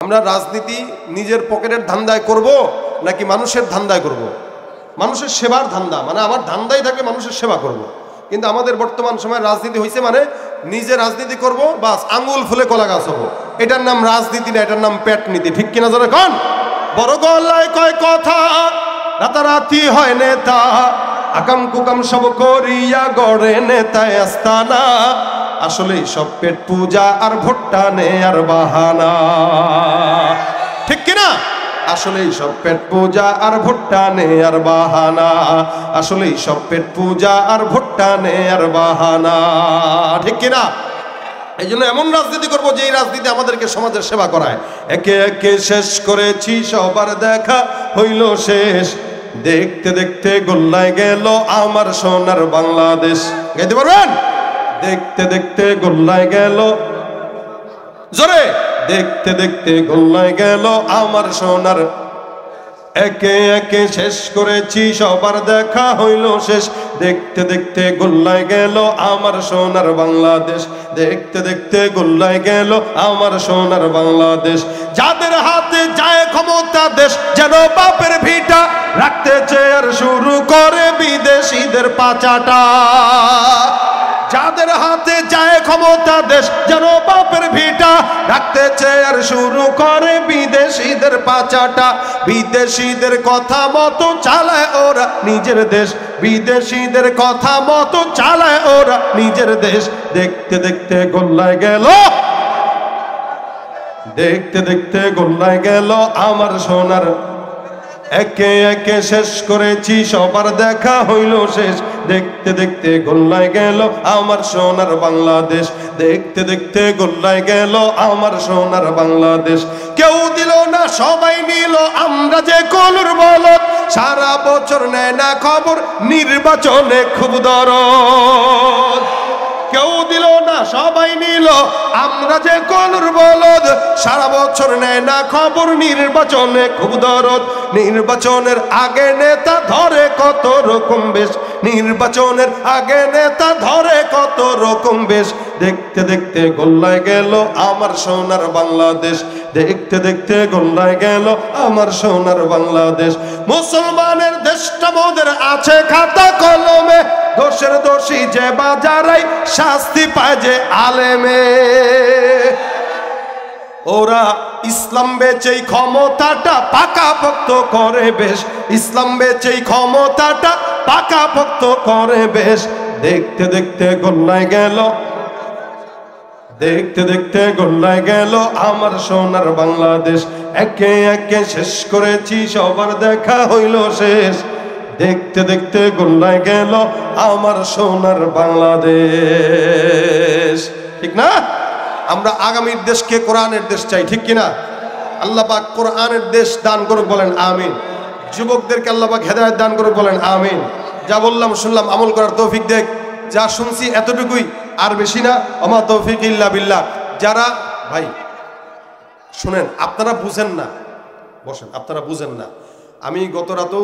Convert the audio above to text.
আমরা রাজনীতি নিজের পকেটের ধান্দায় করব নাকি মানুষের ধান্দায় করব? মানুষের সেবার ধান্দা, মানে আমার ধান্দাই থাকলে মানুষের সেবা করব। কিন্তু আমাদের বর্তমান সময়ে রাজনীতি হয়েছে মানে নিজে রাজনীতি করব, বাস আঙ্গুল ফুলে কলা গাছ হবো। এটার নাম রাজনীতি না, এটার নাম পেট নীতি। ঠিক কিনা যারা কন? বড় গলায় কয় কথা, রাতারাতি হয় নেতা, আকাম কুকাম সব করিয়া গড়ে নেতায় আস্তানা। আসলে সব পেট পূজা আর ভোট্টা নে আর বাহানা। ঠিক কিনা? আসলেই সব পেট পূজা আর ভোট্টা নে আর বাহানা। আসলেই সব পেট পূজা আর ভোট্টা নে আর বাহানা। ঠিক কিনা? এই জন্য এমন রাজনীতি করবো যে এই রাজনীতি আমাদেরকে সমাজের সেবা করায়। একে একে শেষ করেছি সবার দেখা হইল শেষ, দেখতে দেখতে গোল্লায় গেল আমার সোনার বাংলাদেশ। গাইতে পারবেন? দেখতে দেখতে গোল্লায় গেল, জোরে, দেখতে দেখতে গোল্লায় গেল আমার সোনার। একে একে শেষ করেছি সবার দেখা হইল শেষ, দেখতে দেখতে গোল্লায় গেল আমার সোনার বাংলাদেশ। দেখতে দেখতে গোল্লায় গেল আমার সোনার বাংলাদেশ। যাদের হাতে যায় ক্ষমতা দেশ যেন বাপের ভিটা, রাখতে চেয়ার শুরু করে বিদেশিদের পাচাটা। যাদের হাতে যায় ক্ষমতা দেশ যেন বাপের ভিটা, রাখতে চেয়ার শুরু করে বিদেশিদের পাচাটা। বিদেশিদের কথা মতো চালায় ওরা নিজের দেশ, বিদেশিদের কথা মতো চালায় ওরা নিজের দেশ। দেখতে দেখতে গোল্লায় গেল, দেখতে দেখতে গোল্লায় গেল আমার সোনার। একে একে শেষ করেছি সবার দেখা হইল শেষ, দেখতে দেখতে গোল্লায় গেল আমার সোনার বাংলাদেশ। দেখতে দেখতে গোল্লায় গেল আমার সোনার বাংলাদেশ। কেউ দিল না সবাই নিল, আমরা যে কলুর বলদ, সারা বছর নেয় না খবর, নির্বাচনে খুব দরদ। কেউ দিল না সবাই নিল, আমরা যে কলুর বলদ, সারা বছর নেয় না খবর, নির্বাচনে খুব দরদ। নির্বাচনের আগে নেতা ধরে কত রকম বেশ, নির্বাচনের আগে নেতা ধরে কত রকম বেশ। দেখতে দেখতে গোল্লায় গেল আমার সোনার বাংলাদেশ। দেখতে দেখতে গোল্লায় গেল আমার সোনার বাংলাদেশ। মুসলমানের দেশটা মোদের আছে খাতা কলমে, দোষের দোষী যে বাজারাই শাস্তি পায় যে আলেমে। ওরা ইসলাম বেচেই ক্ষমতাটা পাকাপোক্ত করে বেশ, ইসলাম বেচেই ক্ষমতাটা পাকাপোক্ত করে বেশ। দেখতে দেখতে গোল্লায় গেল, দেখতে দেখতে গোল্লায় গেল আমার সোনার বাংলাদেশ। একে একে শেষ করেছি সবার দেখা হইল শেষ, দেখতে দেখতে গোল্লায় গেল আমার সোনার বাংলাদেশ। ঠিক না? আমরা আগামীর দেশকে কোরআনের দেশ চাই। ঠিক কিনা? আল্লাহ পাক কোরআনের দেশ দান করুক, বলেন আমিন। যুবকদেরকে আল্লাহ পাক হেদায়েত দান করুক, বলেন আমিন। যা বললাম শুনলাম আমল করার তৌফিক দেখ, যা শুনছি এতটুকুই, আর বেশি না। ওমা তৌফিক ইল্লা বিল্লাহ। যারা ভাই শুনেন, আপনারা বুঝেন না, বসেন, আপনারা বুঝেন না। আমি গত রাতেও